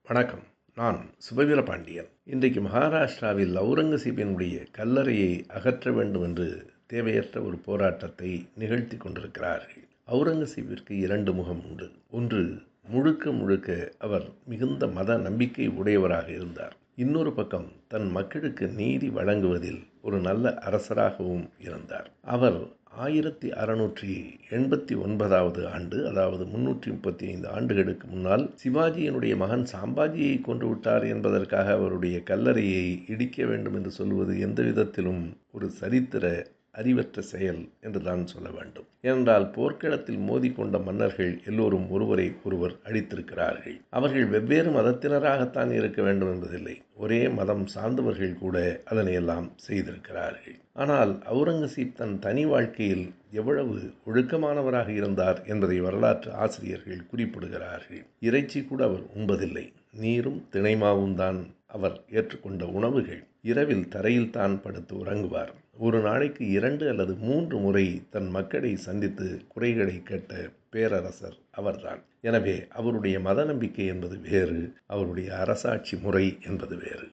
வணக்கம். நான் சுபவீர பாண்டியன். இன்றைக்கு மகாராஷ்டிராவில் அவுரங்கசீபினுடைய கல்லறையை அகற்ற வேண்டும் என்று தேவையற்ற ஒரு போராட்டத்தை நிகழ்த்தி கொண்டிருக்கிறார்கள். அவுரங்கசீபிற்கு 2 முகம் உண்டு. ஒன்று, முழுக்க முழுக்க அவர் மிகுந்த மத நம்பிக்கை உடையவராக இருந்தார். இன்னொரு பக்கம் தன் மக்களுக்கு நீதி வழங்குவதில் ஒரு நல்ல அரசராகவும் இருந்தார். அவர் 1689 ஆண்டு, அதாவது 335 ஆண்டுகளுக்கு முன்னால் சிவாஜியினுடைய மகன் சாம்பாஜியை கொன்றுவிட்டார் என்பதற்காக அவருடைய கல்லறையை இடிக்க வேண்டும் என்று சொல்வது எந்த விதத்திலும் ஒரு சரித்திர அறிவற்ற செயல் என்று தான் சொல்ல வேண்டும். ஏனென்றால் போர்க்களத்தில் மோதிக்கொண்ட மன்னர்கள் எல்லோரும் ஒருவரை ஒருவர் அழித்திருக்கிறார்கள். அவர்கள் வெவ்வேறு மதத்தினராகத்தான் இருக்க வேண்டும் என்பதில்லை. ஒரே மதம் சார்ந்தவர்கள் கூட அதனையெல்லாம் செய்திருக்கிறார்கள். ஆனால் அவுரங்கசீப் தன் தனி வாழ்க்கையில் எவ்வளவு ஒழுக்கமானவராக இருந்தார் என்பதை வரலாற்று ஆசிரியர்கள் குறிப்பிடுகிறார்கள். இறைச்சி கூட அவர் உண்பதில்லை. நீரும் திணைமாவும் தான் அவர் ஏற்றுக்கொண்ட உணவுகள். இரவில் தரையில் தான் படுத்து உறங்குவார். ஒரு நாளைக்கு 2 அல்லது 3 முறை தன் மக்களை சந்தித்து குறைகளை கேட்ட பேரரசர் அவர்தான். எனவே அவருடைய மத நம்பிக்கை என்பது வேறு, அவருடைய அரசாட்சி முறை என்பது வேறு.